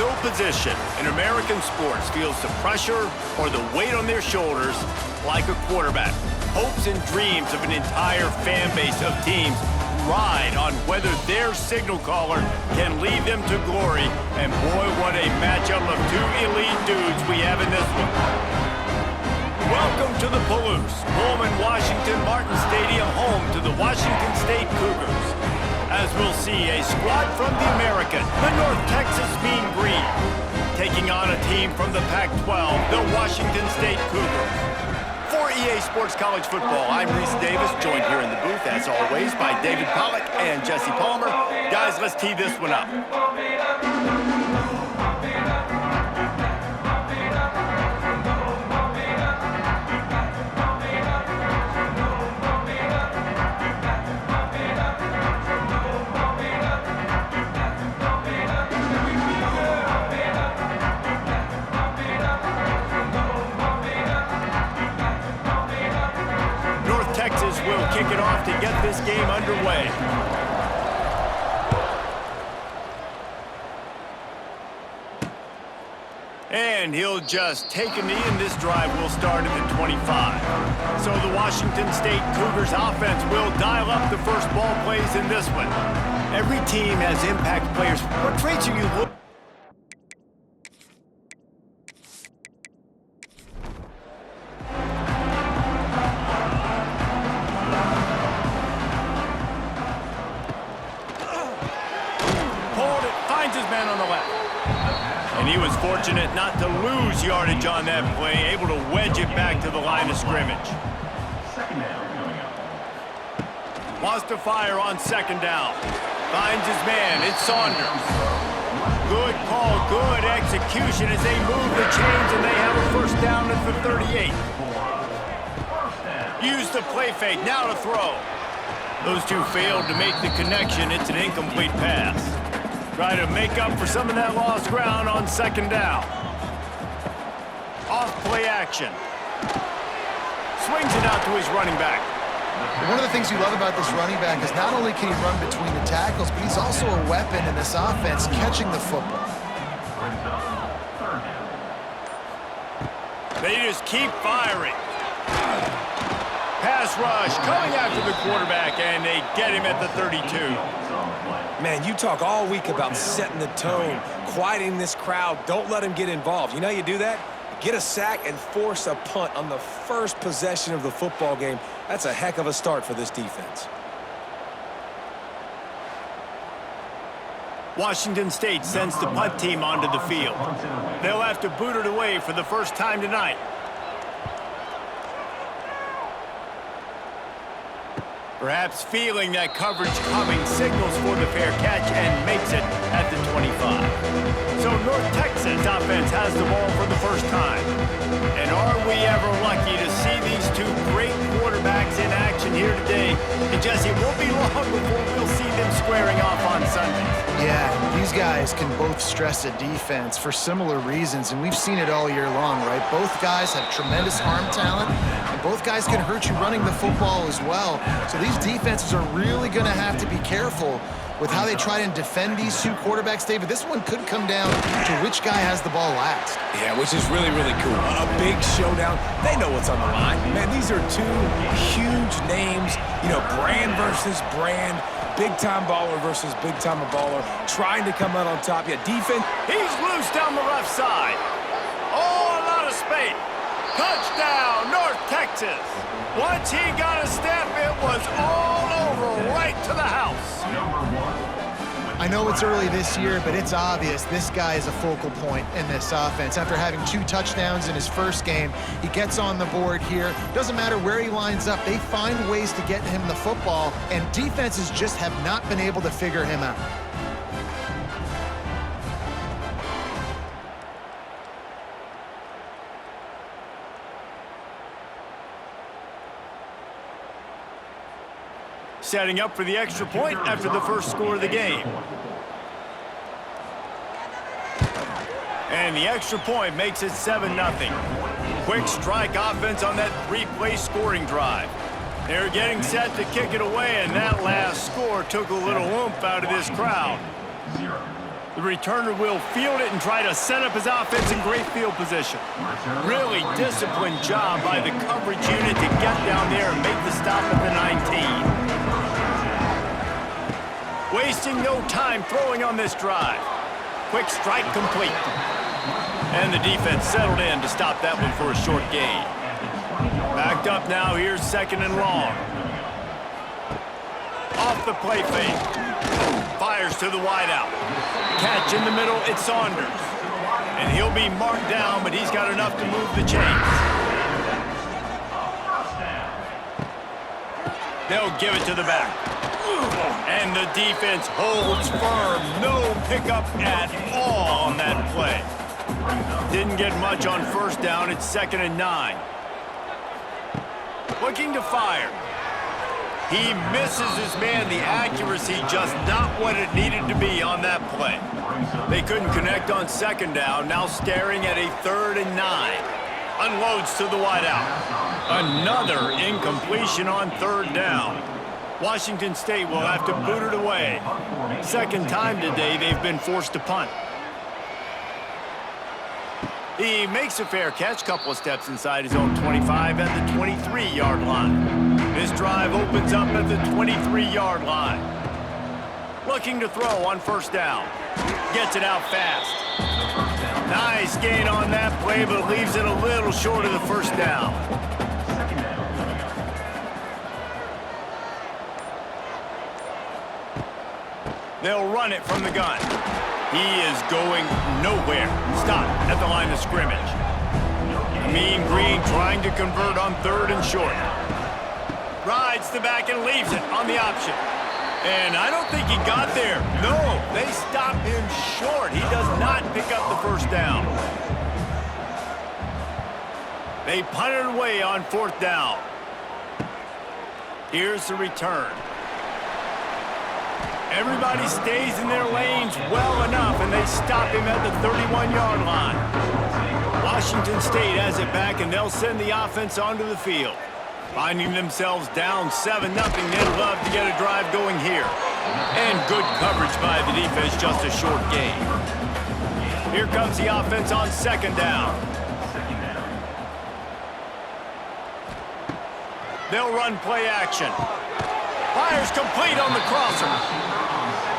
no position in American sports feels the pressure or the weight on their shoulders like a quarterback. Hopes and dreams of an entire fan base of teams ride on whether their signal caller can lead them to glory. And boy, what a matchup of two elite dudes we have in this one. Welcome to the Palouse, Pullman, Washington, Martin Stadium, home to the Washington State Cougars. As we'll see, a squad from the American, the North Texas Mean Green, taking on a team from the Pac-12, the Washington State Cougars. For EA Sports College Football, I'm Reese Davis, joined here in the booth, as always, by David Pollack and Jesse Palmer. Guys, let's tee this one up. Will kick it off to get this game underway. And he'll just take a knee, and this drive will start at the 25. So the Washington State Cougars offense will dial up the first ball plays in this one. Every team has impact players. What traits are you looking for? And he was fortunate not to lose yardage on that play, able to wedge it back to the line of scrimmage. Wants to fire on second down. Finds his man. It's Saunders. Good call, good execution as they move the chains, and they have a first down at the 38. Use the play fake. Now to throw. Those two failed to make the connection. It's an incomplete pass. Try to make up for some of that lost ground on second down. Off play action. Swings it out to his running back. One of the things you love about this running back is not only can he run between the tackles, but he's also a weapon in this offense, catching the football. They just keep firing. Pass rush coming after the quarterback, and they get him at the 32. Man, you talk all week about setting the tone, quieting this crowd. Don't let him get involved. You know how you do that? Get a sack and force a punt on the first possession of the football game. That's a heck of a start for this defense. Washington State sends the punt team onto the field. They'll have to boot it away for the first time tonight. Perhaps feeling that coverage coming, signals for the fair catch and makes it at the 25. So North Texas offense has the ball for the first time. And are we ever lucky to see these two great quarterbacks in action here today? And Jesse, it won't be long before we'll see them squaring off on Sunday. Yeah, these guys can both stress a defense for similar reasons, and we've seen it all year long, right? Both guys have tremendous arm talent, and both guys can hurt you running the football as well. So these defenses are really going to have to be careful with how they try and defend these two quarterbacks, David. This one could come down to which guy has the ball last. Yeah, which is really, really cool. A big showdown. They know what's on the line. Man, these are two huge names, you know, brand versus brand, big-time baller versus big-time baller, trying to come out on top. Yeah, defense. He's loose down the left side. Oh, a lot of space. Touchdown, North Texas. Once he got a step, it was all over, right to the house. I know it's early this year, but it's obvious this guy is a focal point in this offense. After having 2 touchdowns in his first game, he gets on the board here. Doesn't matter where he lines up, they find ways to get him the football, and defenses just have not been able to figure him out. Setting up for the extra point after the first score of the game. And the extra point makes it 7-0. Quick strike offense on that 3-play scoring drive. They're getting set to kick it away, and that last score took a little oomph out of this crowd. The returner will field it and try to set up his offense in great field position. Really disciplined job by the coverage unit to get down there and make the stop at the 19. Wasting no time throwing on this drive. Quick strike complete. And the defense settled in to stop that one for a short gain. Backed up now, here's 2nd and long. Off the play fake. Fires to the wideout. Catch in the middle, it's Saunders. And he'll be marked down, but he's got enough to move the chains. They'll give it to the back. And the defense holds firm. No pickup at all on that play. Didn't get much on 1st down. It's 2nd and 9. Looking to fire. He misses his man. The accuracy just not what it needed to be on that play. They couldn't connect on 2nd down. Now staring at a 3rd and 9. Unloads to the wideout. Another incompletion on 3rd down. Washington State will have to boot it away. 2nd time today they've been forced to punt. He makes a fair catch, couple of steps inside his own 25 at the 23-yard line. This drive opens up at the 23-yard line. Looking to throw on 1st down. Gets it out fast. Nice gain on that play, but leaves it a little short of the 1st down. They'll run it from the gun. He is going nowhere. Stop at the line of scrimmage. Mean Green trying to convert on 3rd and short. Rides the back and leaves it on the option. And I don't think he got there. No, they stop him short. He does not pick up the 1st down. They punt it away on 4th down. Here's the return. Everybody stays in their lanes well enough, and they stop him at the 31-yard line. Washington State has it back, and they'll send the offense onto the field. Finding themselves down 7-0, they'd love to get a drive going here. And good coverage by the defense, just a short gain. Here comes the offense on 2nd down. They'll run play action. Fires complete on the crosser.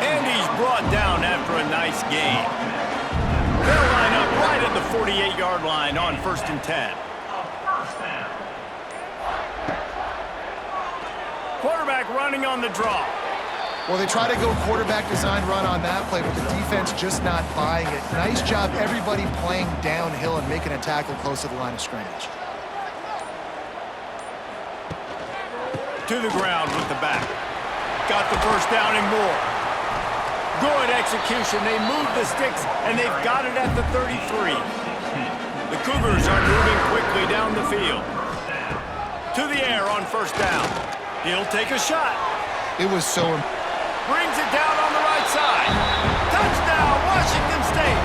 And he's brought down after a nice gain. They'll line up right at the 48-yard line on 1st and 10. Quarterback running on the draw. Well, they try to go quarterback design run on that play, but the defense just not buying it. Nice job, everybody playing downhill and making a tackle close to the line of scrimmage. To the ground with the back. Got the 1st down and more. Good execution. They move the sticks, and they've got it at the 33. The Cougars are moving quickly down the field. To the air on 1st down. He'll take a shot. It was so... Brings it down on the right side. Touchdown, Washington State.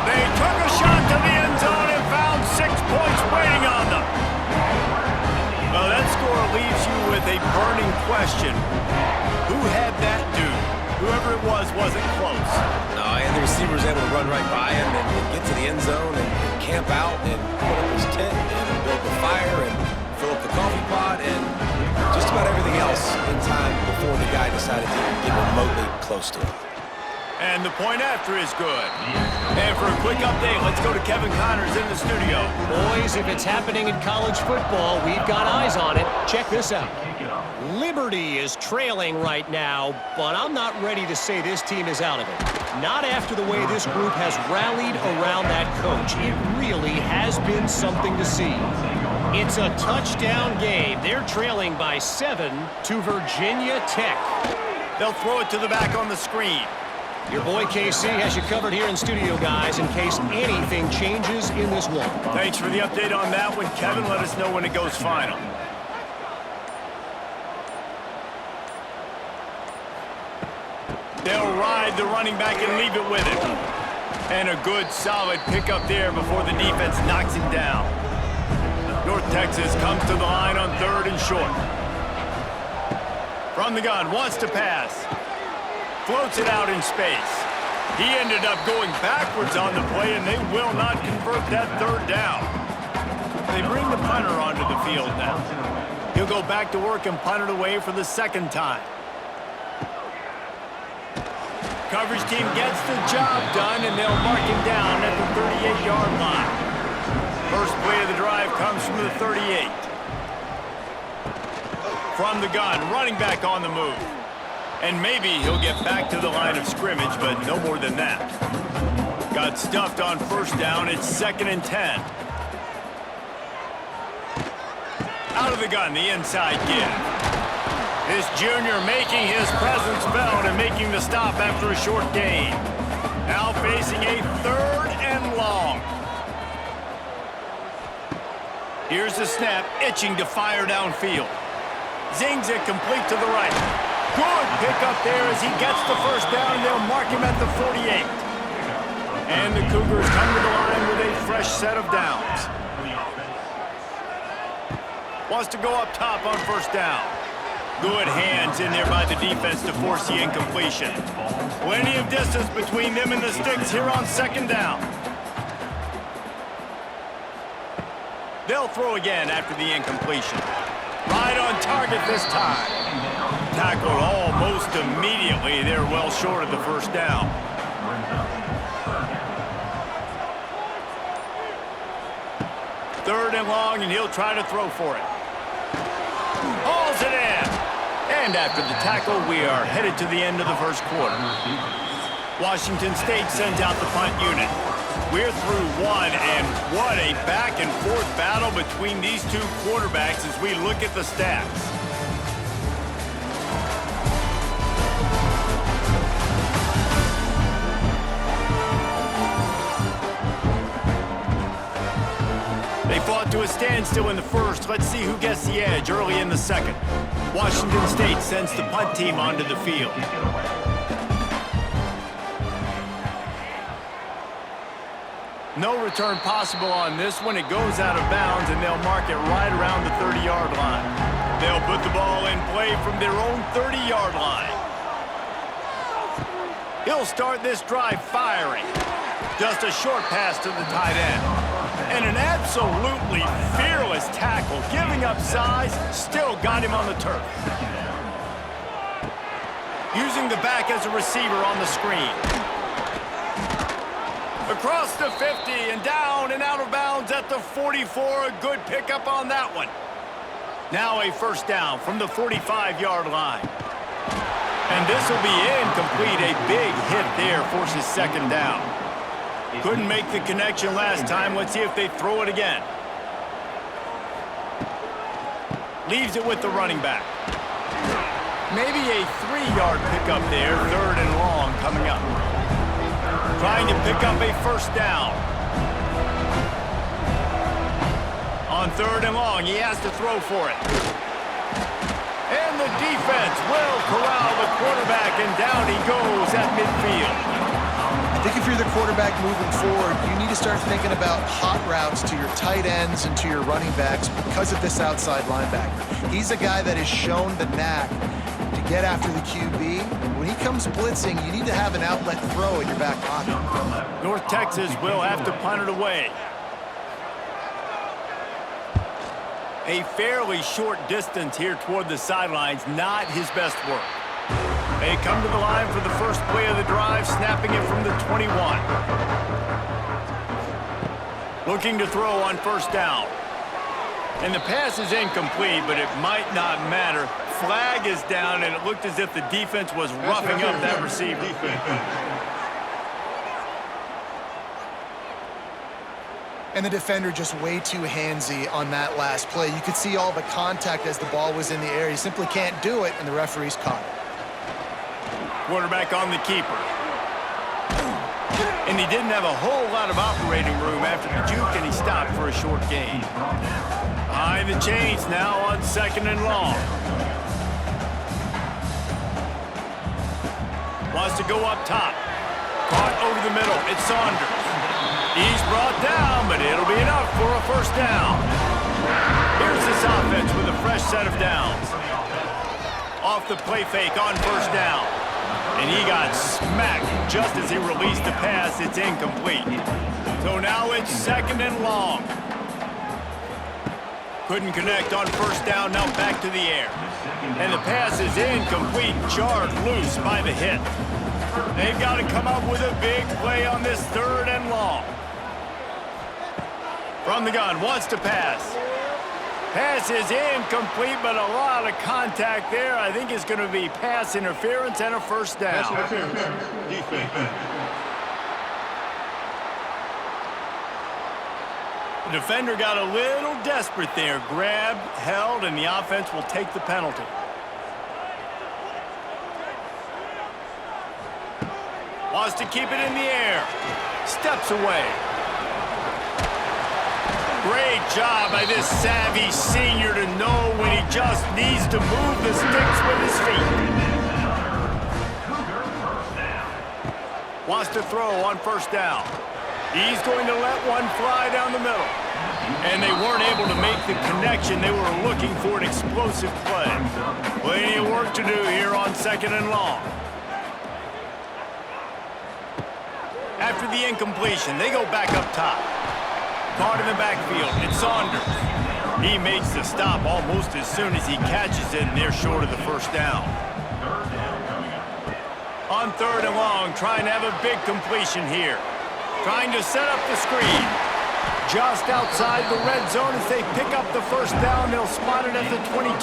They took a shot to the end zone and found 6 points waiting on them. Well, that score leaves you with a burning question. Who had that dude? Whoever it was wasn't close. No, and the receiver was able to run right by him and get to the end zone and camp out and put up his tent and build the fire and fill up the coffee pot and just about everything else in time before the guy decided to get remotely close to him. And the point after is good. And for a quick update, let's go to Kevin Connors in the studio. Boys, if it's happening in college football, we've got eyes on it. Check this out. Liberty is trailing right now, but I'm not ready to say this team is out of it. Not after the way this group has rallied around that coach. It really has been something to see. It's a touchdown game. They're trailing by 7 to Virginia Tech. They'll throw it to the back on the screen. Your boy KC has you covered here in studio, guys, in case anything changes in this one. Thanks for the update on that one, Kevin. Let us know when it goes final. They'll ride the running back and leave it with him. And a good, solid pickup there before the defense knocks him down. North Texas comes to the line on 3rd and short. From the gun, wants to pass. Floats it out in space. He ended up going backwards on the play, and they will not convert that third down. They bring the punter onto the field now. He'll go back to work and punt it away for the second time. Coverage team gets the job done, and they'll mark him down at the 38-yard line. First play of the drive comes from the 38. From the gun, running back on the move. And maybe he'll get back to the line of scrimmage, but no more than that. Got stuffed on first down. It's 2nd and 10. Out of the gun, the inside give. This junior making his presence felt and making the stop after a short gain. Now facing a 3rd and long. Here's the snap, itching to fire downfield. Zings it complete to the right. Good pickup there as he gets the first down, and they'll mark him at the 48. And the Cougars come to the line with a fresh set of downs. Wants to go up top on first down. Good hands in there by the defense to force the incompletion. Plenty of distance between them and the sticks here on 2nd down. They'll throw again after the incompletion. Right on target this time. Tackled almost immediately. They're well short of the first down. Third and long, and he'll try to throw for it. Hauls it in. And after the tackle, we are headed to the end of the first quarter. Washington State sends out the punt unit. We're through one, and what a back-and-forth battle between these two quarterbacks as we look at the stats. They fought to a standstill in the first. Let's see who gets the edge early in the second. Washington State sends the punt team onto the field. No return possible on this one. It goes out of bounds, and they'll mark it right around the 30-yard line. They'll put the ball in play from their own 30-yard line. He'll start this drive firing. Just a short pass to the tight end. And an absolutely fearless tackle, giving up size, still got him on the turf. Using the back as a receiver on the screen. Across the 50 and down and out of bounds at the 44. A good pickup on that one. Now a first down from the 45-yard line. And this will be incomplete. A big hit there forces 2nd down. Couldn't make the connection last time. Let's see if they throw it again. Leaves it with the running back. Maybe a 3-yard pickup there. 3rd and long coming up. Trying to pick up a first down. On 3rd and long, he has to throw for it. And the defense will corral the quarterback, and down he goes at midfield. I think if you're the quarterback moving forward, you need to start thinking about hot routes to your tight ends and to your running backs because of this outside linebacker. He's a guy that has shown the knack to get after the QB. When he comes blitzing, you need to have an outlet throw in your back pocket. North Texas will have to punt it away. A fairly short distance here toward the sidelines, not his best work. They come to the line for the first play of the drive, snapping it from the 21. Looking to throw on first down. And the pass is incomplete, but it might not matter. Flag is down, and it looked as if the defense was roughing up that receiver. And the defender just way too handsy on that last play. You could see all the contact as the ball was in the air. He simply can't do it, and the referee's caught it. Quarterback on the keeper. And he didn't have a whole lot of operating room after the juke, and he stopped for a short gain. Behind the chains now on 2nd and long. Wants to go up top. Caught over the middle. It's Saunders. He's brought down, but it'll be enough for a first down. Here's this offense with a fresh set of downs. Off the play fake on first down. And he got smacked just as he released the pass, it's incomplete. So now it's 2nd and long. Couldn't connect on first down, now back to the air. And the pass is incomplete, jarred loose by the hit. They've got to come up with a big play on this 3rd and long. From the gun, wants to pass. Pass is incomplete, but a lot of contact there. I think it's going to be pass interference and a first down. The defender got a little desperate there. Grabbed, held, and the offense will take the penalty. Wants to keep it in the air. Steps away. Great job by this savvy senior to know when he just needs to move the sticks with his feet. Wants to throw on first down. He's going to let one fly down the middle. And they weren't able to make the connection. They were looking for an explosive play. Plenty of work to do here on 2nd and long. After the incompletion, they go back up top. Caught in the backfield, it's Saunders. He makes the stop almost as soon as he catches it, and they're short of the first down. On 3rd and long, trying to have a big completion here. Trying to set up the screen. Just outside the red zone as they pick up the first down. They'll spot it at the 22.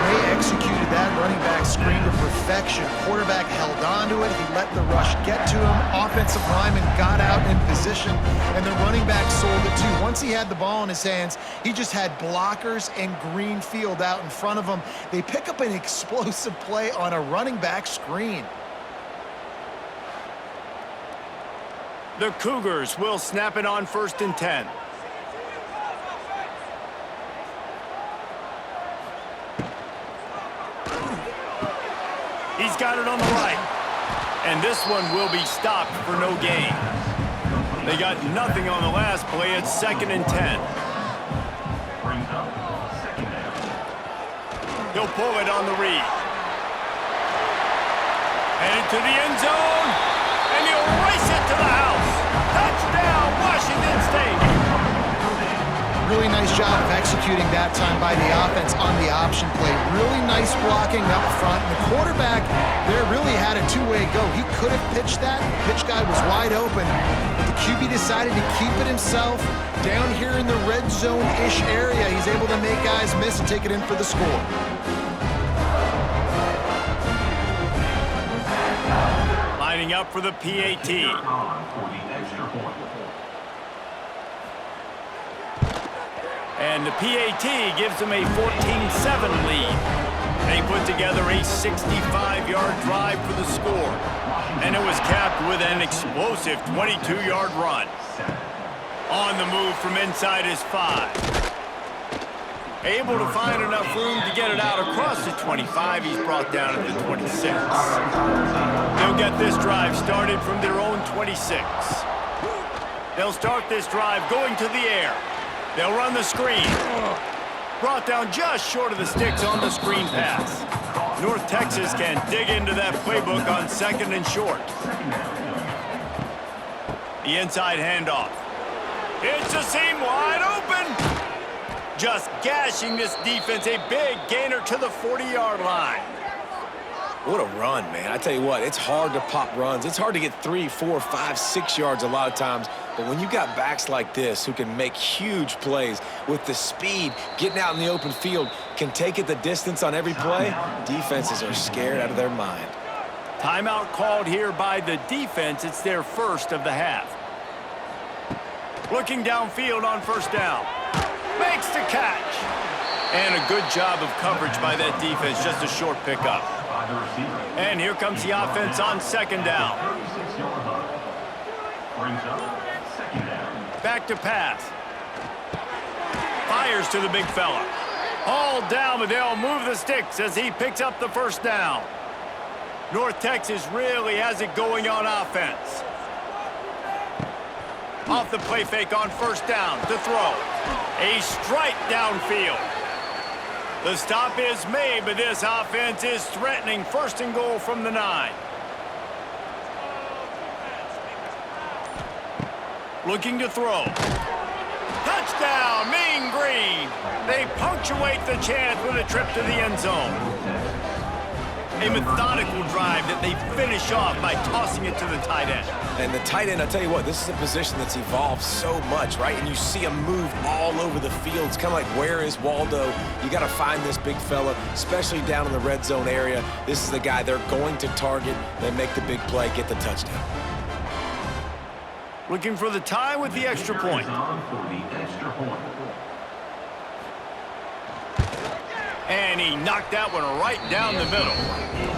They executed that running back screen to perfection. Quarterback held on to it. He let the rush get to him. Offensive lineman got out in position, and the running back sold it too. Once he had the ball in his hands, he just had blockers and green field out in front of him. They pick up an explosive play on a running back screen. The Cougars will snap it on 1st and 10. He's got it on the right. And this one will be stopped for no gain. They got nothing on the last play. It's 2nd and 10. He'll pull it on the read. Headed to the end zone. And he'll race it to the house. Touchdown, Washington State. Really nice job of executing that time by the offense on the option play. Really nice blocking up front. And the quarterback there really had a two-way go. He could have pitched that. The pitch guy was wide open. But the QB decided to keep it himself. Down here in the red zone-ish area, he's able to make guys miss and take it in for the score. Lining up for the PAT. And the PAT gives them a 14-7 lead. They put together a 65-yard drive for the score. And it was capped with an explosive 22-yard run. On the move from inside his 5. Able to find enough room to get it out across the 25. He's brought down at the 26. They'll get this drive started from their own 26. They'll start this drive going to the air. They'll run the screen. Brought down just short of the sticks on the screen pass. North Texas can dig into that playbook on 2nd and short. The inside handoff. It's a seam wide open. Just gashing this defense. A big gainer to the 40-yard line. What a run, man. I tell you what, it's hard to pop runs. It's hard to get 3, 4, 5, 6 yards a lot of times. But when you got backs like this who can make huge plays with the speed, getting out in the open field, can take it the distance on every play, defenses are scared out of their mind. Timeout called here by the defense. It's their first of the half. Looking downfield on first down. Makes the catch. And a good job of coverage by that defense. Just a short pickup. And here comes the offense on 2nd down. Back to pass. Fires to the big fella. Hauled down, but they'll move the sticks as he picks up the first down. North Texas really has it going on offense. Off the play fake on first down to throw. A strike downfield. The stop is made, but this offense is threatening 1st and goal from the 9. Looking to throw. Touchdown, Mean Green. They punctuate the chance with a trip to the end zone. A methodical drive that they finish off by tossing it to the tight end. And the tight end, I'll tell you what, this is a position that's evolved so much, right? And you see him move all over the field. It's kind of like, where is Waldo? You got to find this big fella, especially down in the red zone area. This is the guy they're going to target. They make the big play, get the touchdown. Looking for the tie with the extra point. And he knocked that one right down the middle.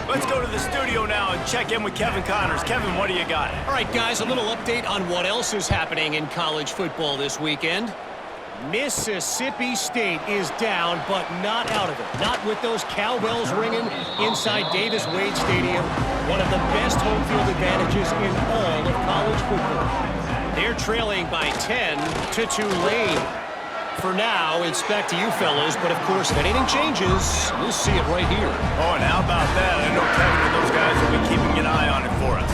Let's go to the studio now and check in with Kevin Connors. Kevin, what do you got? All right, guys, a little update on what else is happening in college football this weekend. Mississippi State is down, but not out of it. Not with those cowbells ringing inside Davis-Wade Stadium, one of the best home field advantages in all of college football. They're trailing by 10 to Tulane. For now, it's back to you fellows, but of course, if anything changes, we'll see it right here. Oh, and how about that? I know Kevin and those guys will be keeping an eye on it for us.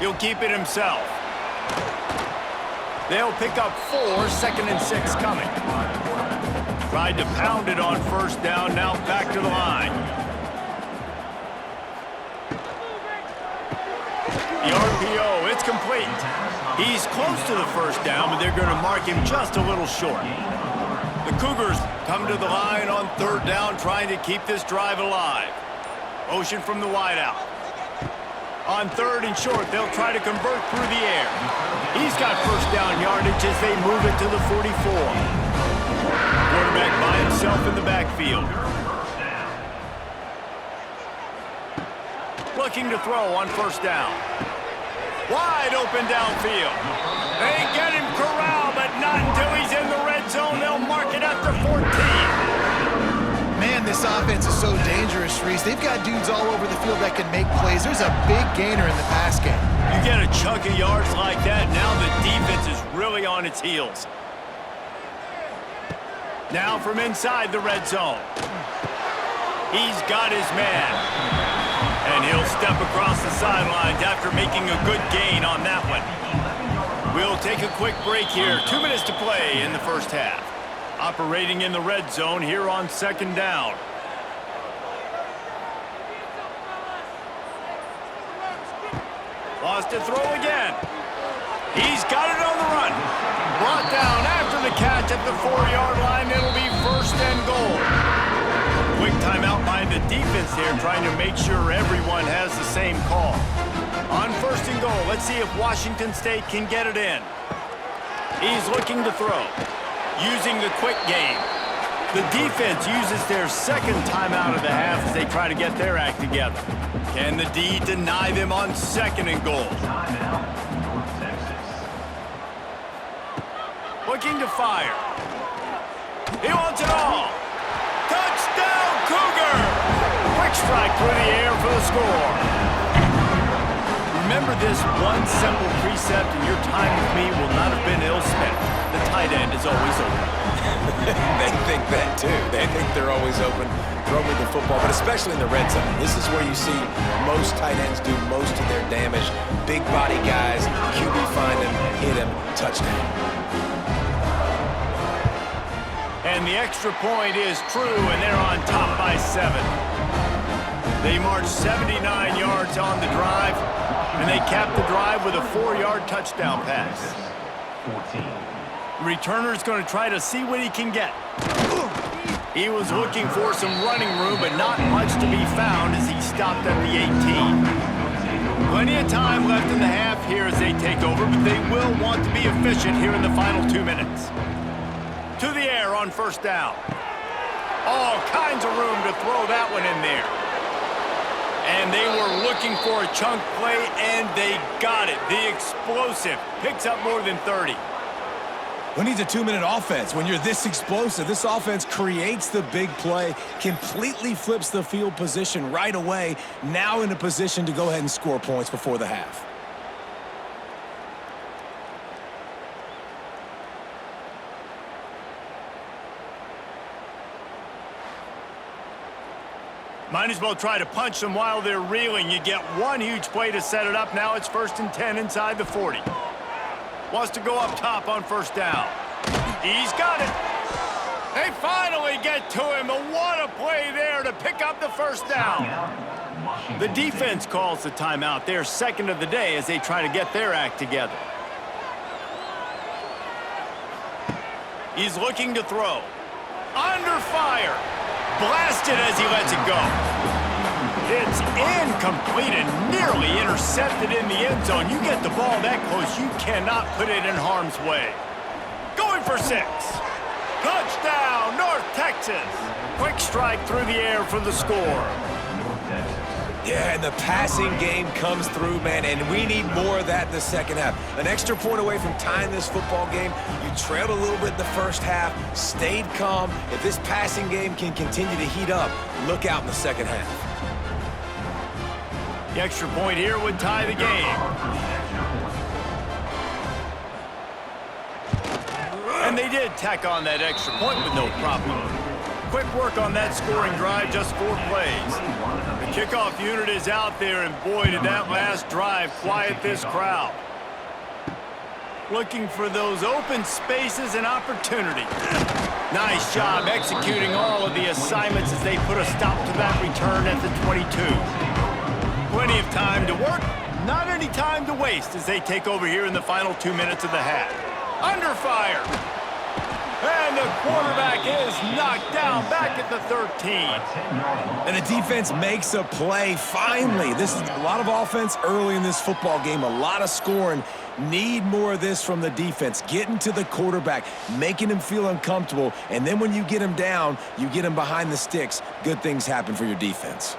He'll keep it himself. They'll pick up 4, 2nd and 6 coming. Tried to pound it on first down, now back to the line. The RPO, it's complete. He's close to the first down, but they're going to mark him just a little short. The Cougars come to the line on 3rd down, trying to keep this drive alive. Motion from the wideout. On 3rd and short, they'll try to convert through the air. He's got first down yardage as they move it to the 44. Quarterback by himself in the backfield. Looking to throw on first down. Wide open downfield. They get him corralled, but not until he's in the red zone. They'll mark it at the 14. Man, this offense is so dangerous, Reese. They've got dudes all over the field that can make plays. There's a big gainer in the pass game. You get a chunk of yards like that, now the defense is really on its heels. Now from inside the red zone. He's got his man. And he'll step across the sidelines after making a good gain on that one. We'll take a quick break here. 2 minutes to play in the first half. Operating in the red zone here on 2nd down. Wants to throw again. He's got it on the run. Brought down after the catch at the 4-yard line. It'll be 1st and goal. Quick timeout by the defense here, trying to make sure everyone has the same call. On 1st and goal, let's see if Washington State can get it in. He's looking to throw, using the quick game. The defense uses their 2nd timeout of the half as they try to get their act together. Can the D deny them on 2nd and goal? Looking to fire. He wants it all. Touchdown, Cougar! Quick strike through the air for the score. Remember this one simple precept, and your time with me will not have been ill spent. The tight end is always open. They think that, too. They think they're always open, throwing the football, but especially in the red zone. This is where you see most tight ends do most of their damage. Big body guys, QB find him, hit him, touchdown. And the extra point is true, and they're on top by 7. They march 79 yards on the drive, and they cap the drive with a 4-yard touchdown pass. 14. Returner's going to try to see what he can get. He was looking for some running room, but not much to be found as he stopped at the 18. Plenty of time left in the half here as they take over, but they will want to be efficient here in the final 2 minutes. To the air on first down. All kinds of room to throw that one in there. And they were looking for a chunk play, and they got it. The explosive picks up more than 30. Who needs a 2-minute offense? When you're this explosive, this offense creates the big play, completely flips the field position right away, now in a position to go ahead and score points before the half. Might as well try to punch them while they're reeling. You get one huge play to set it up. Now it's 1st and 10 inside the 40. Wants to go up top on 1st down. He's got it. They finally get to him. And what a play there to pick up the 1st down. The defense calls the timeout. They're 2nd of the day as they try to get their act together. He's looking to throw. Under fire. Blasted as he lets it go. It's incomplete and nearly intercepted in the end zone. You get the ball that close, you cannot put it in harm's way. Going for 6. Touchdown, North Texas. Quick strike through the air for the score. Yeah, and the passing game comes through, man, and we need more of that in the second half. An extra point away from tying this football game. You trailed a little bit in the first half, stayed calm. If this passing game can continue to heat up, look out in the second half. The extra point here would tie the game. And they did tack on that extra point with no problem. Quick work on that scoring drive, just 4 plays. The kickoff unit is out there, and boy, did that last drive quiet this crowd. Looking for those open spaces and opportunity. Nice job executing all of the assignments as they put a stop to that return at the 22. Plenty of time to work, not any time to waste as they take over here in the final 2 minutes of the half. Under fire. And the quarterback is knocked down back at the 13. And the defense makes a play, finally. This is a lot of offense early in this football game, a lot of scoring. Need more of this from the defense. Getting to the quarterback, making him feel uncomfortable, and then when you get him down, you get him behind the sticks. Good things happen for your defense.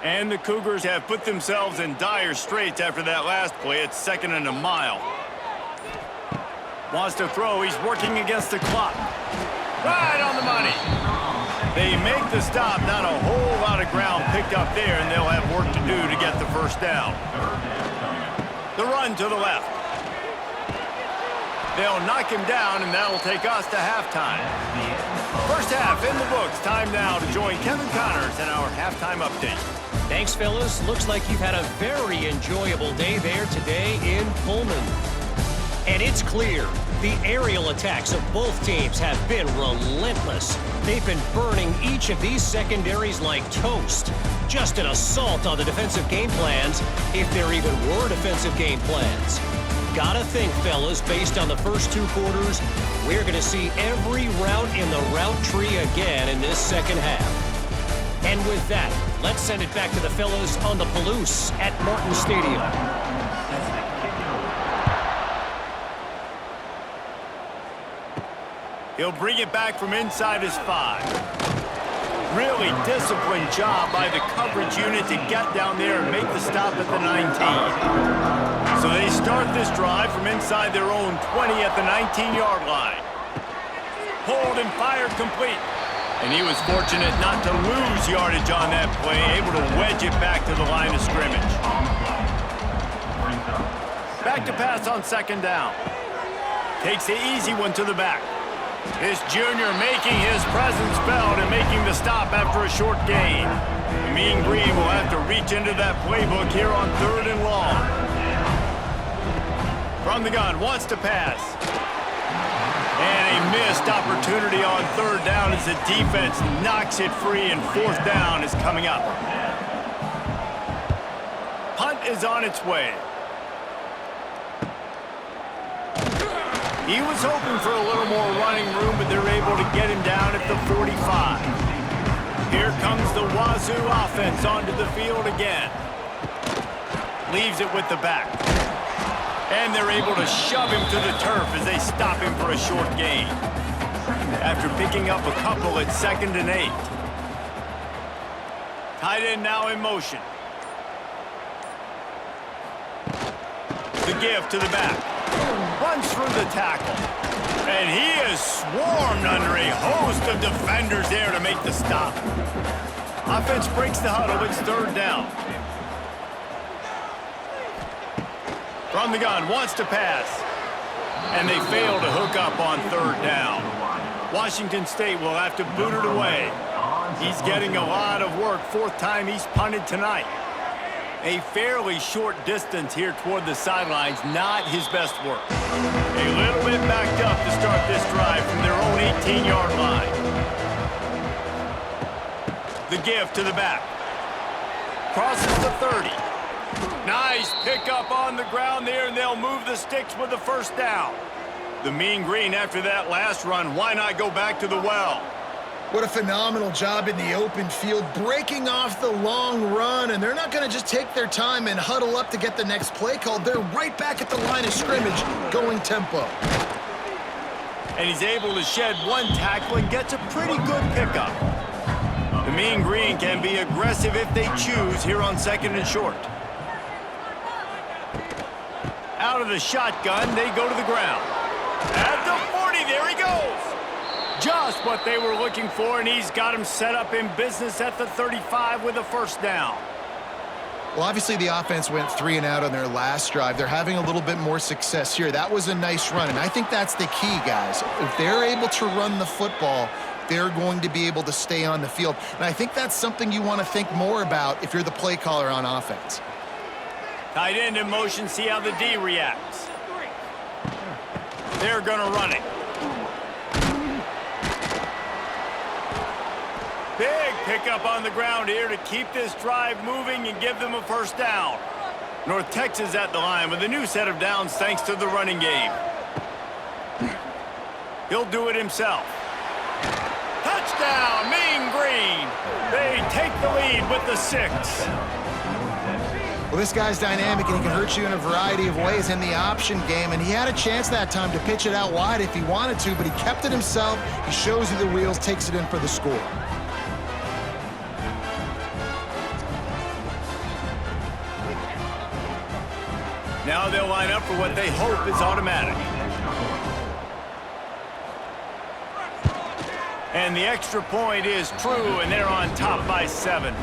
And the Cougars have put themselves in dire straits after that last play. It's 2nd and a mile. Wants to throw. He's working against the clock. Right on the money. They make the stop. Not a whole lot of ground picked up there, and they'll have work to do to get the 1st down. The run to the left. They'll knock him down, and that'll take us to halftime. First half in the books. Time now to join Kevin Connors in our halftime update. Thanks, fellas. Looks like you've had a very enjoyable day there today in Pullman. And it's clear, the aerial attacks of both teams have been relentless. They've been burning each of these secondaries like toast. Just an assault on the defensive game plans, if there even were defensive game plans. Gotta think, fellas, based on the first 2 quarters, we're gonna see every route in the route tree again in this second half. And with that, let's send it back to the fellas on the Palouse at Martin Stadium. He'll bring it back from inside his 5. Really disciplined job by the coverage unit to get down there and make the stop at the 19. So they start this drive from inside their own 20 at the 19-yard line. Hold and fired complete. And he was fortunate not to lose yardage on that play, able to wedge it back to the line of scrimmage. Back to pass on 2nd down. Takes the easy one to the back. This junior making his presence felt and making the stop after a short gain. The Mean Green will have to reach into that playbook here on 3rd and long. From the gun, wants to pass. And a missed opportunity on 3rd down as the defense knocks it free, and 4th down is coming up. Punt is on its way. He was hoping for a little more running room, but they're able to get him down at the 45. Here comes the Wazoo offense onto the field again. Leaves it with the back. And they're able to shove him to the turf as they stop him for a short gain. After picking up a couple at 2nd and 8. Tight end now in motion. The give to the back. Runs through the tackle. And he is swarmed under a host of defenders there to make the stop. Offense breaks the huddle. It's 3rd down. From the gun, wants to pass. And they fail to hook up on 3rd down. Washington State will have to boot it away. He's getting a lot of work. Fourth time he's punted tonight. A fairly short distance here toward the sidelines, not his best work. A little bit backed up to start this drive from their own 18-yard line. The give to the back. Crosses the 30. Nice pickup on the ground there, and they'll move the sticks with the first down. The Mean Green after that last run, why not go back to the well? What a phenomenal job in the open field, breaking off the long run, and they're not going to just take their time and huddle up to get the next play called. They're right back at the line of scrimmage, going tempo. And he's able to shed one tackle and gets a pretty good pickup. The Mean Green can be aggressive if they choose here on 2nd and short. Out of the shotgun, they go to the ground. At the 40, there he goes. Just what they were looking for, and he's got him set up in business at the 35 with a first down. Well, obviously the offense went 3 and out on their last drive. They're having a little bit more success here. That was a nice run, and I think that's the key, guys. If they're able to run the football, they're going to be able to stay on the field. And I think that's something you want to think more about if you're the play caller on offense. Tight end in motion, see how the D reacts. They're going to run it. Big pickup on the ground here to keep this drive moving and give them a first down. North Texas at the line with a new set of downs thanks to the running game. He'll do it himself. Touchdown, Mean Green. They take the lead with the 6. Well, this guy's dynamic, and he can hurt you in a variety of ways in the option game, and he had a chance that time to pitch it out wide if he wanted to, but he kept it himself. He shows you the wheels, takes it in for the score. Now they'll line up for what they hope is automatic. And the extra point is true, and they're on top by 7.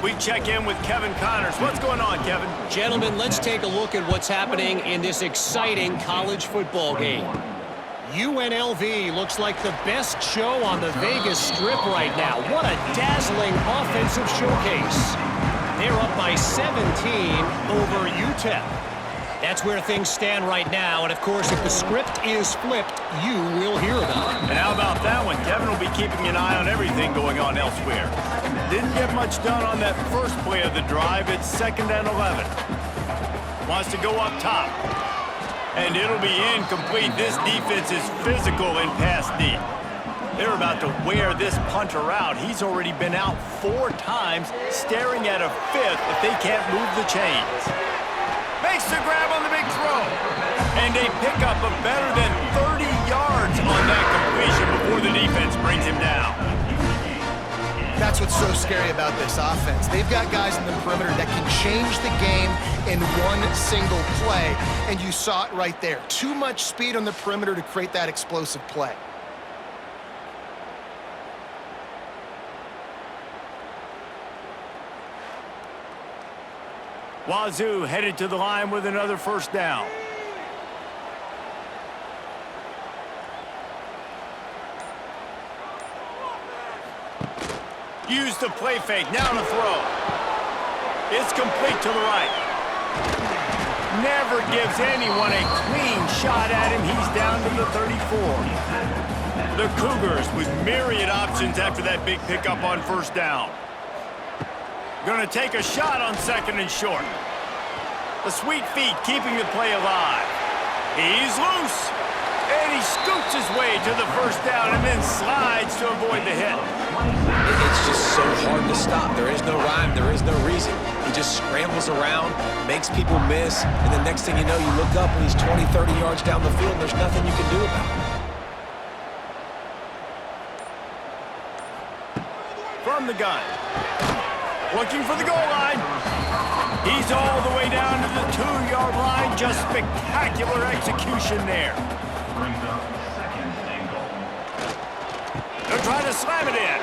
We check in with Kevin Connors. What's going on, Kevin? Gentlemen, let's take a look at what's happening in this exciting college football game. UNLV looks like the best show on the Vegas Strip right now. What a dazzling offensive showcase. They're up by 17 over UTEP. That's where things stand right now, and of course, if the script is flipped, you will hear about it. And how about that one? Kevin will be keeping an eye on everything going on elsewhere. Didn't get much done on that first play of the drive. It's 2nd and 11. Wants to go up top. And it'll be incomplete. This defense is physical in pass deep. They're about to wear this punter out. He's already been out 4 times, staring at a 5th if they can't move the chains. Makes the grab on the big throw. And a pickup of better than 30 yards on that completion before the defense brings him down. That's what's so scary about this offense. They've got guys in the perimeter that can change the game in one single play, and you saw it right there. Too much speed on the perimeter to create that explosive play. Wazoo headed to the line with another first down. Use the play fake, now to throw. It's complete to the right. Never gives anyone a clean shot at him. He's down to the 34. The Cougars with myriad options after that big pickup on first down. Going to take a shot on 2nd and short. The sweet feet keeping the play alive. He's loose. And he scoots his way to the first down and then slides to avoid the hit. It's just so hard to stop. There is no rhyme. There is no reason. He just scrambles around, makes people miss, and the next thing you know, you look up and he's 20, 30 yards down the field, and there's nothing you can do about it. From the gun. Looking for the goal line. He's all the way down to the 2-yard line. Just spectacular execution there. They're trying to slam it in.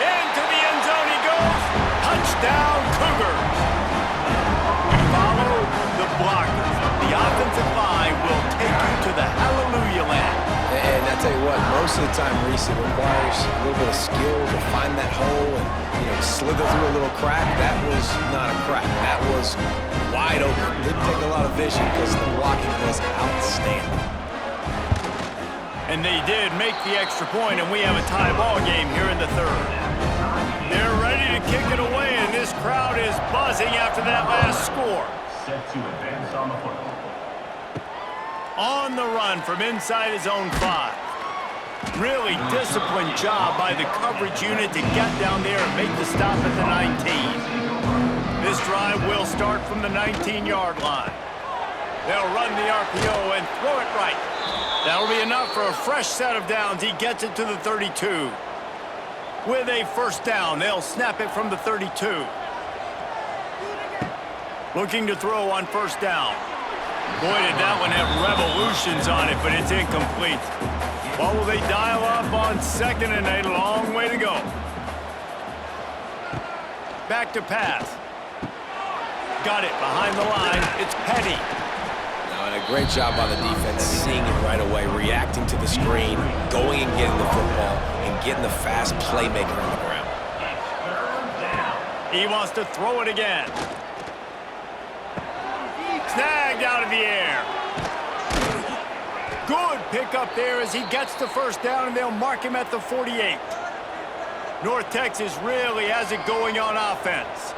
Into the end zone he goes. Touchdown, Cougars. Follow the blockers. The offensive line will take you to the hallelujah land. And that's tell you what, most of the time, Reese, it requires a little bit of skill to find that hole and, slither through a little crack. That was not a crack. That was wide open. Didn't take a lot of vision because the blocking was outstanding. And they did make the extra point, and we have a tie ball game here in the third. They're ready to kick it away, and this crowd is buzzing after that last score. Set to advance on the football. On the run from inside his own 5. Really disciplined job by the coverage unit to get down there and make the stop at the 19. This drive will start from the 19-yard line. They'll run the RPO and throw it right. That'll be enough for a fresh set of downs. He gets it to the 32. With a first down, they'll snap it from the 32. Looking to throw on first down. Boy, did that one have revolutions on it, but it's incomplete. What will they dial up on second and a long way to go? Back to pass. Got it behind the line. It's Petty. And a great job by the defense, seeing it right away, reacting to the screen, going and getting the football, and getting the fast playmaker on the ground. He wants to throw it again. Snagged out of the air. Good pickup there as he gets the first down, and they'll mark him at the 48. North Texas really has it going on offense.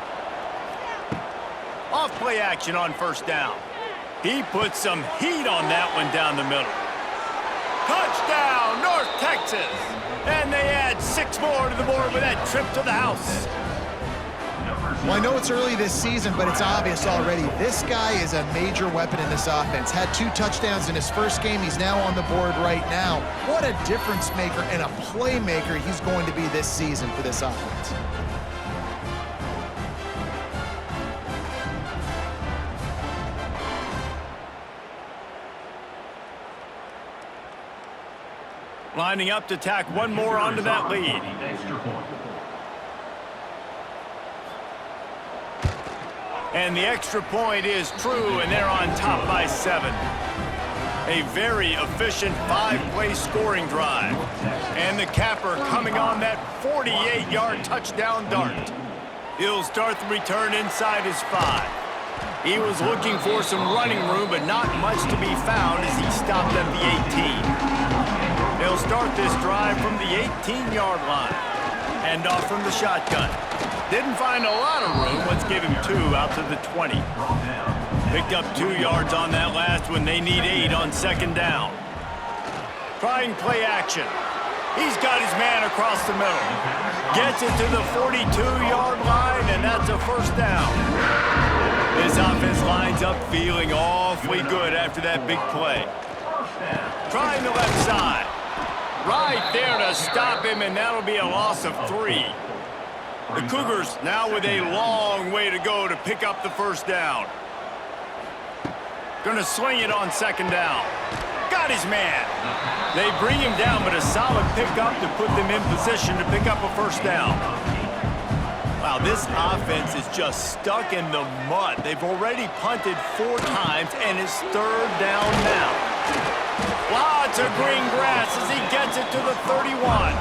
Off play action on first down. He put some heat on that one down the middle. Touchdown, North Texas! And they add 6 more to the board with that trip to the house. Well, I know it's early this season, but it's obvious already. This guy is a major weapon in this offense. Had 2 touchdowns in his first game. He's now on the board right now. What a difference maker and a playmaker he's going to be this season for this offense. Lining up to tack one more onto that lead. And the extra point is true, and they're on top by 7. A very efficient 5-play scoring drive. And the capper coming on that 48-yard touchdown dart. He'll start the return inside his 5. He was looking for some running room, but not much to be found as he stopped at the 18. They'll start this drive from the 18-yard line. Hand off from the shotgun. Didn't find a lot of room. Let's give him 2 out to the 20. Picked up 2 yards on that last one. They need 8 on second down. Trying play action. He's got his man across the middle. Gets it to the 42-yard line, and that's a first down. This offense lines up feeling awfully good after that big play. Trying the left side. Right there to stop him, and that'll be a loss of 3. The Cougars now with a long way to go to pick up the first down. Gonna swing it on second down. Got his man. They bring him down, but a solid pickup to put them in position to pick up a first down. Wow, this offense is just stuck in the mud. They've already punted 4 times, and it's third down now. Lots of green grass as he gets it to the 31.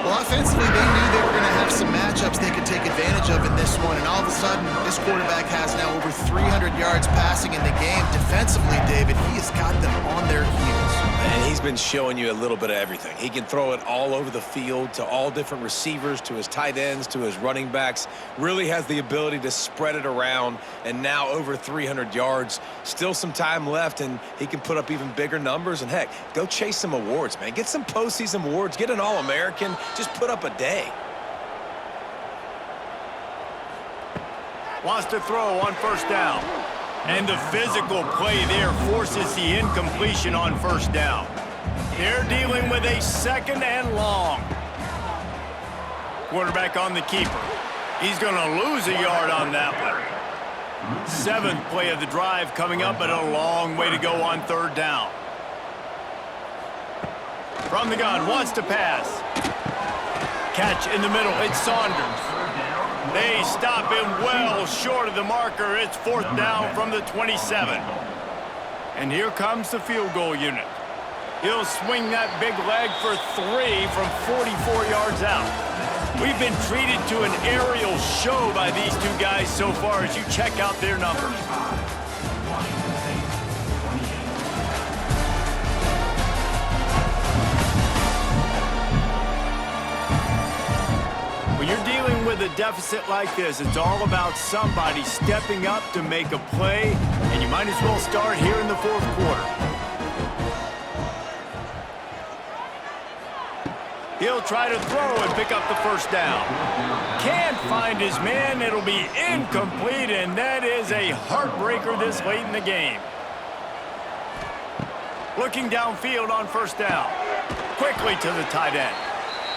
Well, offensively, they knew they were going to have some matchups they could take advantage of in this one, and all of a sudden, this quarterback has now over 300 yards passing in the game. Defensively, David, he has got them on their heels. And he's been showing you a little bit of everything. He can throw it all over the field to all different receivers, to his tight ends, to his running backs. Really has the ability to spread it around, and now over 300 yards. Still some time left, and he can put up even bigger numbers. And, heck, go chase some awards, man. Get some postseason awards. Get an All-American. Just put up a day. Wants to throw on first down. And the physical play there forces the incompletion on first down. They're dealing with a second and long. Quarterback on the keeper. He's going to lose a yard on that one. 7th play of the drive coming up, but a long way to go on third down. From the gun, wants to pass. Catch in the middle, it's Saunders. They stop him well short of the marker. It's 4th down from the 27. And here comes the field goal unit. He'll swing that big leg for 3 from 44 yards out. We've been treated to an aerial show by these two guys so far as you check out their numbers. When you're dealing with a deficit like this, it's all about somebody stepping up to make a play, and you might as well start here in the fourth quarter. He'll try to throw and pick up the first down. Can't find his man. It'll be incomplete, and that is a heartbreaker this late in the game. Looking downfield on first down. Quickly to the tight end.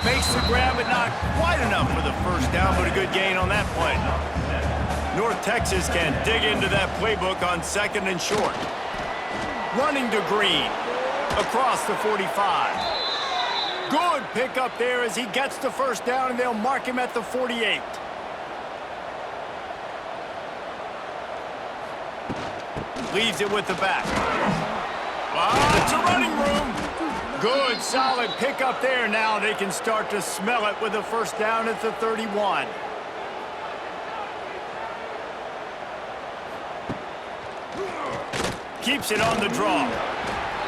Makes the grab, but not quite enough for the first down, but a good gain on that play. North Texas can dig into that playbook on 2nd and short. Running to Green. Across the 45. Good pickup there as he gets the first down, and they'll mark him at the 48. Leaves it with the back. Lots of running room. Good, solid pickup there. Now they can start to smell it with a first down at the 31. Keeps it on the draw.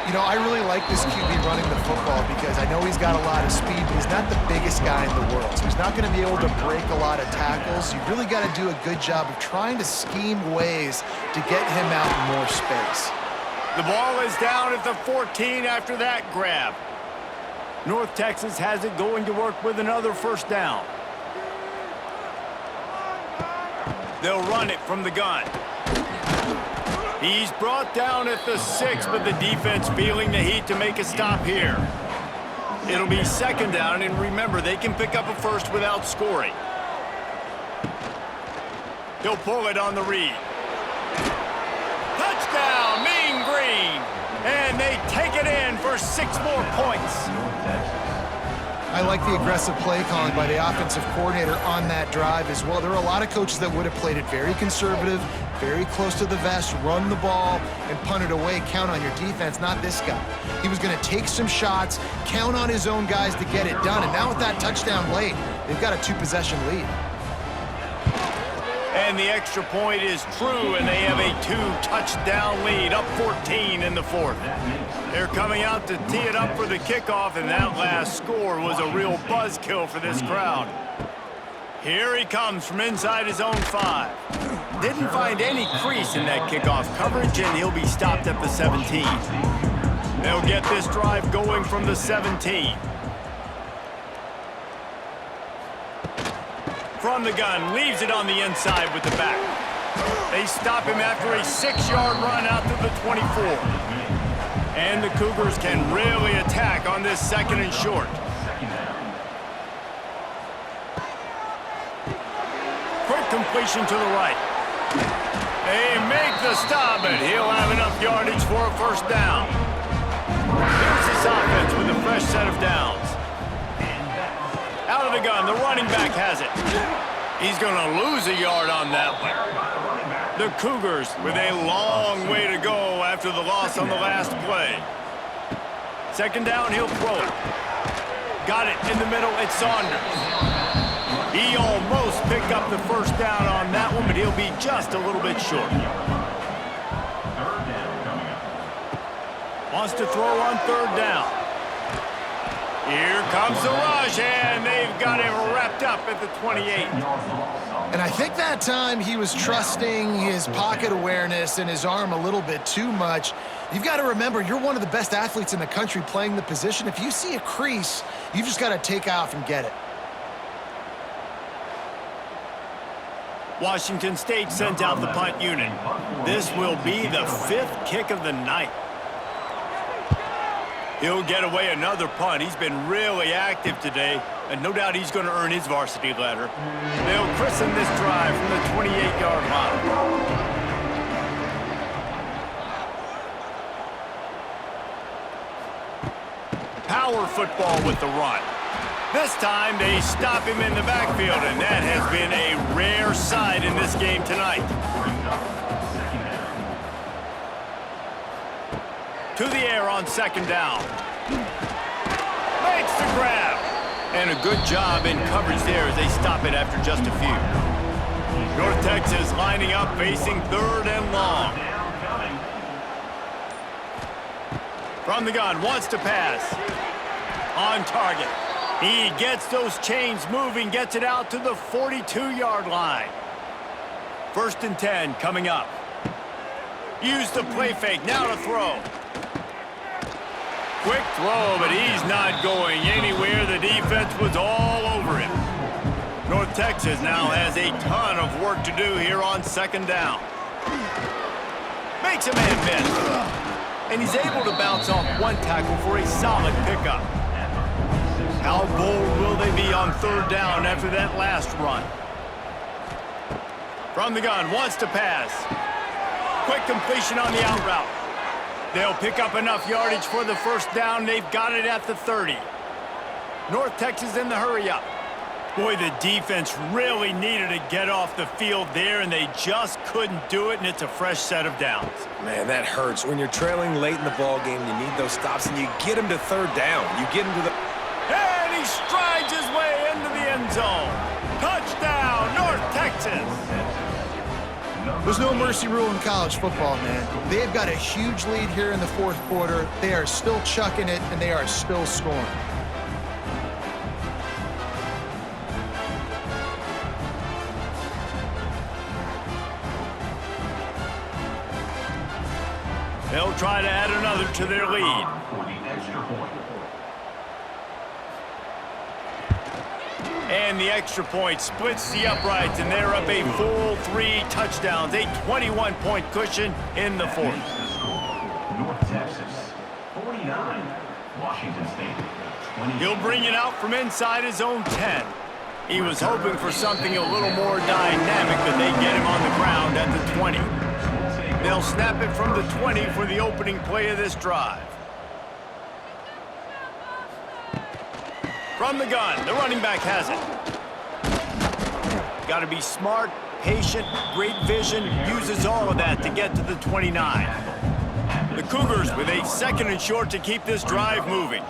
You know, I really like this QB running the football because I know he's got a lot of speed, but he's not the biggest guy in the world. So he's not going to be able to break a lot of tackles. You really got to do a good job of trying to scheme ways to get him out in more space. The ball is down at the 14 after that grab. North Texas has it going to work with another first down. They'll run it from the gun. He's brought down at the 6, but the defense feeling the heat to make a stop here. It'll be 2nd down, and remember, they can pick up a first without scoring. He'll pull it on the read. Touchdown, Mean Green! And they take it in for 6 more points. I like the aggressive play calling by the offensive coordinator on that drive as well. There are a lot of coaches that would have played it very conservative, very close to the vest, run the ball, and punt it away. Count on your defense, not this guy. He was going to take some shots, count on his own guys to get it done. And now with that touchdown late, they've got a 2-possession lead. And the extra point is true, and they have a 2-touchdown lead, up 14 in the 4th. They're coming out to tee it up for the kickoff, and that last score was a real buzzkill for this crowd. Here he comes from inside his own 5. Didn't find any crease in that kickoff coverage, and he'll be stopped at the 17. They'll get this drive going from the 17. From the gun, leaves it on the inside with the back. They stop him after a 6-yard run out to the 24. And the Cougars can really attack on this 2nd and short. Quick completion to the right. They make the stop, but he'll have enough yardage for a first down. Here's this offense with a fresh set of downs. Out of the gun, the running back has it. He's going to lose a yard on that one. The Cougars with a long way to go after the loss on the last play. 2nd down, he'll throw it. Got it in the middle, it's Saunders. He almost picked up the first down on that one, but he'll be just a little bit short. Wants to throw on 3rd down. Here comes the rush, and they've got him wrapped up at the 28. And I think that time he was trusting his pocket awareness and his arm a little bit too much. You've got to remember, you're one of the best athletes in the country playing the position. If you see a crease, you've just got to take off and get it. Washington State sent out the punt unit. This will be the 5th kick of the night. He'll get away another punt. He's been really active today, and no doubt he's going to earn his varsity letter. They'll christen this drive from the 28-yard line. Power football with the run. This time they stop him in the backfield, and that has been a rare sight in this game tonight. To the air on 2nd down. Makes the grab. And a good job in coverage there as they stop it after just a few. North Texas lining up, facing 3rd and long. From the gun, wants to pass. On target. He gets those chains moving, gets it out to the 42-yard line. 1st and 10 coming up. Use the play fake, now to throw. Quick throw, but he's not going anywhere. The defense was all over him. North Texas now has a ton of work to do here on 2nd down. Makes a man miss. And he's able to bounce off one tackle for a solid pickup. How bold will they be on 3rd down after that last run? From the gun, wants to pass. Quick completion on the out route. They'll pick up enough yardage for the 1st down. They've got it at the 30. North Texas in the hurry-up. Boy, the defense really needed to get off the field there, and they just couldn't do it, and it's a fresh set of downs. Man, that hurts. When you're trailing late in the ball game, you need those stops, and you get them to 3rd down. You get them to the... And he strides his way into the end zone. Touchdown, North Texas. There's no mercy rule in college football, man. They've got a huge lead here in the 4th quarter. They are still chucking it, and they are still scoring. They'll try to add another to their lead. For the extra point. And the extra point splits the uprights, and they're up a full 3 touchdowns, a 21-point cushion in the 4th. North Texas, 49. Washington State, 20. He'll bring it out from inside his own 10. He was hoping for something a little more dynamic, but they get him on the ground at the 20. They'll snap it from the 20 for the opening play of this drive. From the gun, the running back has it. Got to be smart, patient, great vision, uses all of that to get to the 29. The Cougars with a 2nd and short to keep this drive moving.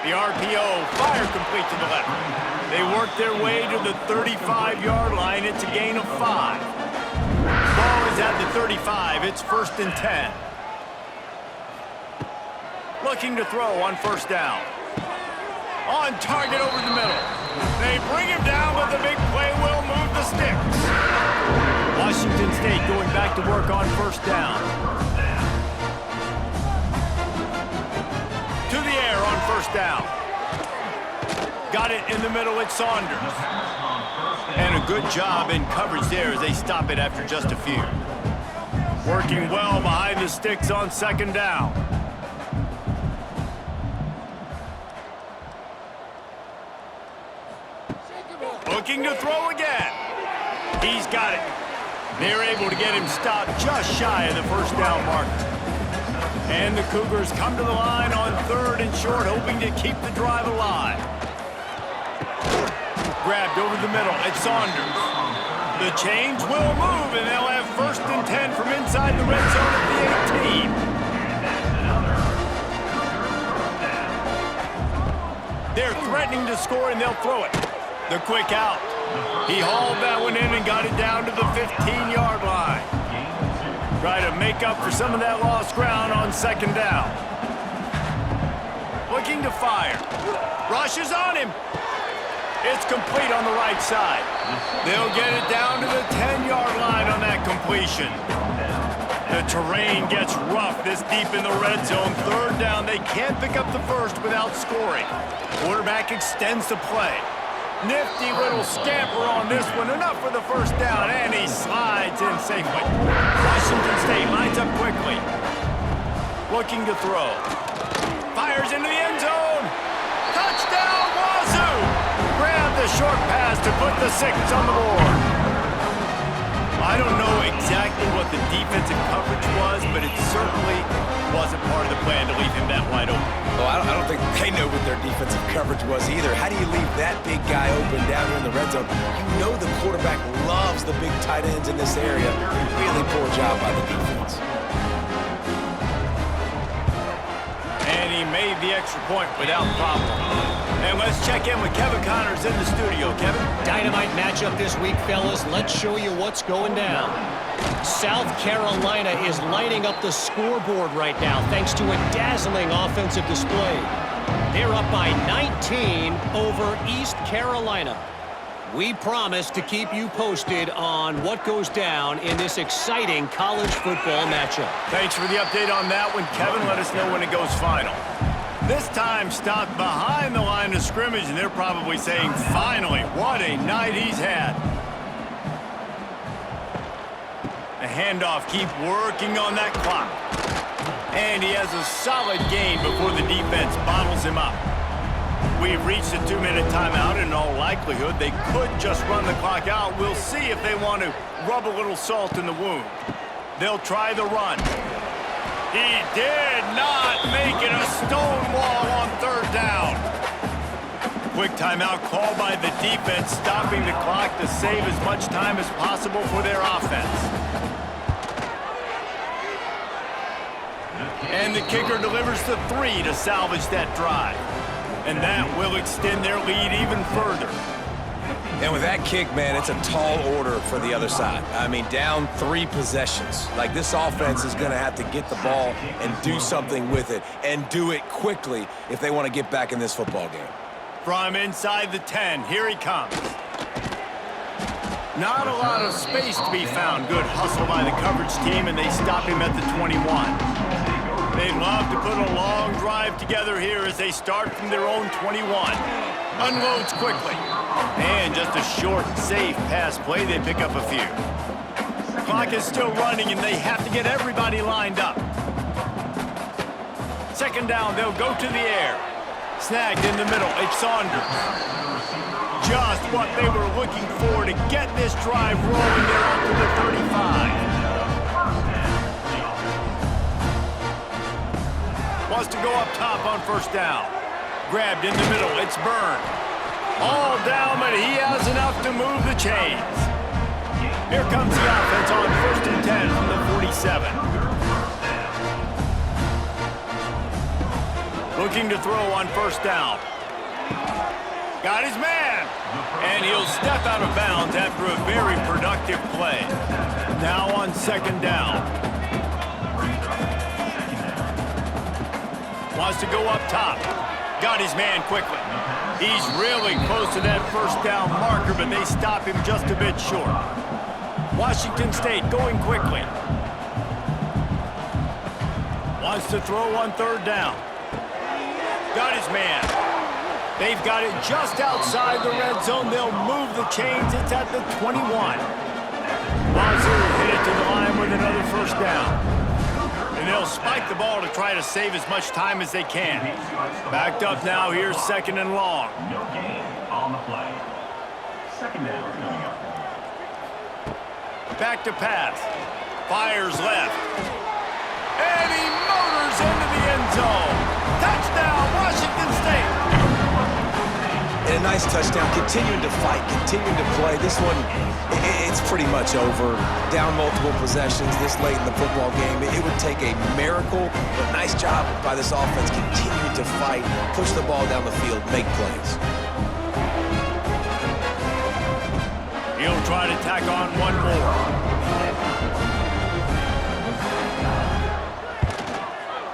The RPO, fire complete to the left. They work their way to the 35-yard line. It's a gain of 5. Ball is at the 35. It's 1st and 10. Looking to throw on 1st down. On target over the middle. They bring him down, but the big play will move the sticks. Washington State going back to work on 1st down. To the air on 1st down. Got it in the middle, it's Saunders. And a good job in coverage there as they stop it after just a few. Working well behind the sticks on 2nd down. Looking to throw again. He's got it. They're able to get him stopped just shy of the 1st down marker. And the Cougars come to the line on 3rd and short, hoping to keep the drive alive. Grabbed over the middle. It's Saunders. The chains will move, and they'll have 1st and 10 from inside the red zone at the 18. They're threatening to score, and they'll throw it. The quick out. He hauled that one in and got it down to the 15-yard line. Try to make up for some of that lost ground on 2nd down. Looking to fire. Rush is on him. It's complete on the right side. They'll get it down to the 10-yard line on that completion. The terrain gets rough this deep in the red zone. 3rd down, they can't pick up the 1st without scoring. Quarterback extends the play. Nifty little scamper on this one. Enough for the 1st down, and he slides in safely. Washington State lines up quickly. Looking to throw. Fires into the end zone. Touchdown, Wazoo! Grab the short pass to put the 6 on the board. I don't know exactly what the defensive coverage was, but it certainly wasn't part of the plan to leave him that wide open. Well, I don't think they know what their defensive coverage was either. How do you leave that big guy open down here in the red zone? You know the quarterback loves the big tight ends in this area. Really poor job by the defense. and made the extra point without problem. And let's check in with Kevin Connors in the studio. Kevin? Dynamite matchup this week, fellas. Let's show you what's going down. South Carolina is lighting up the scoreboard right now thanks to a dazzling offensive display. They're up by 19 over East Carolina. We promise to keep you posted on what goes down in this exciting college football matchup. Thanks for the update on that one, Kevin. Let us know when it goes final. This time stopped behind the line of scrimmage, and they're probably saying, finally, what a night he's had. The handoff, keep working on that clock. And he has a solid gain before the defense bottles him up. We've reached a 2-minute timeout, and in all likelihood, they could just run the clock out. We'll see if they want to rub a little salt in the wound. They'll try the run. He did not make it a stonewall on third down. Quick timeout called by the defense, stopping the clock to save as much time as possible for their offense. And the kicker delivers the 3 to salvage that drive. And that will extend their lead even further. And with that kick, man, it's a tall order for the other side. I mean, down 3 possessions. Like, this offense is going to have to get the ball and do something with it, and do it quickly if they want to get back in this football game. From inside the 10, here he comes. Not a lot of space to be found. Good hustle by the coverage team, and they stop him at the 21. They'd love to put a long drive together here as they start from their own 21. Unloads quickly. And just a short, safe pass play. They pick up a few. Clock is still running, and they have to get everybody lined up. Second down, they'll go to the air. Snagged in the middle, it's Saunders. Just what they were looking for to get this drive rolling there up to the 35. Wants to go up top on first down. Grabbed in the middle, it's Byrne. All down, but he has enough to move the chains. Here comes the offense on 1st and 10 from the 47. Looking to throw on first down. Got his man. And he'll step out of bounds after a very productive play. Now on second down. Wants to go up top. Got his man quickly. He's really close to that first down marker, but they stop him just a bit short. Washington State going quickly. Wants to throw on third down. Got his man. They've got it just outside the red zone. They'll move the chains. It's at the 21. Weiser hit it to the line with another first down. And they'll spike the ball to try to save as much time as they can. Backed up now, here's second and long. No gain on the play. Second down coming up. Back to pass. Fires left. And he motors into the end zone. Touchdown, Washington State. And a nice touchdown, continuing to fight, continuing to play. This one, it's pretty much over. Down multiple possessions this late in the football game. It would take a miracle, but nice job by this offense, continuing to fight, push the ball down the field, make plays. He'll try to tack on one more.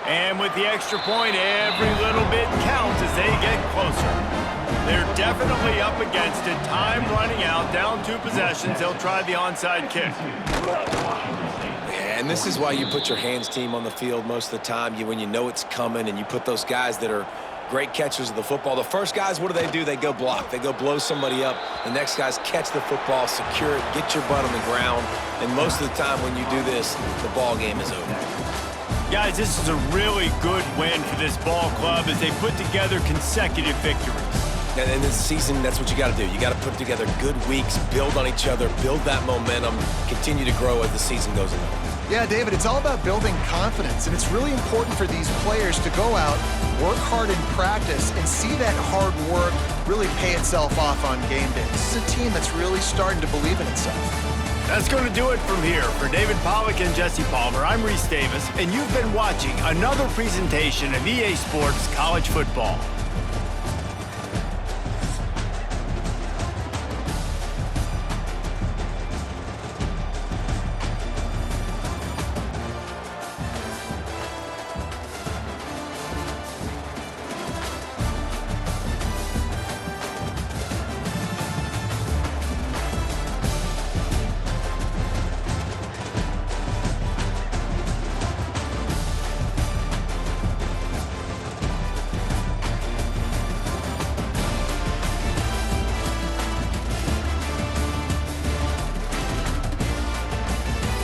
And with the extra point, every little bit counts as they get closer. They're definitely up against it. Time running out, down 2 possessions. They'll try the onside kick. And this is why you put your hands team on the field most of the time. When you know it's coming, and you put those guys that are great catchers of the football. The first guys, what do? They go block. They go blow somebody up. The next guys catch the football, secure it, get your butt on the ground. And most of the time when you do this, the ball game is over. Guys, this is a really good win for this ball club as they put together consecutive victories. And in this season, that's what you got to do. You got to put together good weeks, build on each other, build that momentum, continue to grow as the season goes along. Yeah, David, it's all about building confidence, and it's really important for these players to go out, work hard in practice, and see that hard work really pay itself off on game day. This is a team that's really starting to believe in itself. That's going to do it from here. For David Pollack and Jesse Palmer, I'm Reese Davis, and you've been watching another presentation of EA Sports College Football.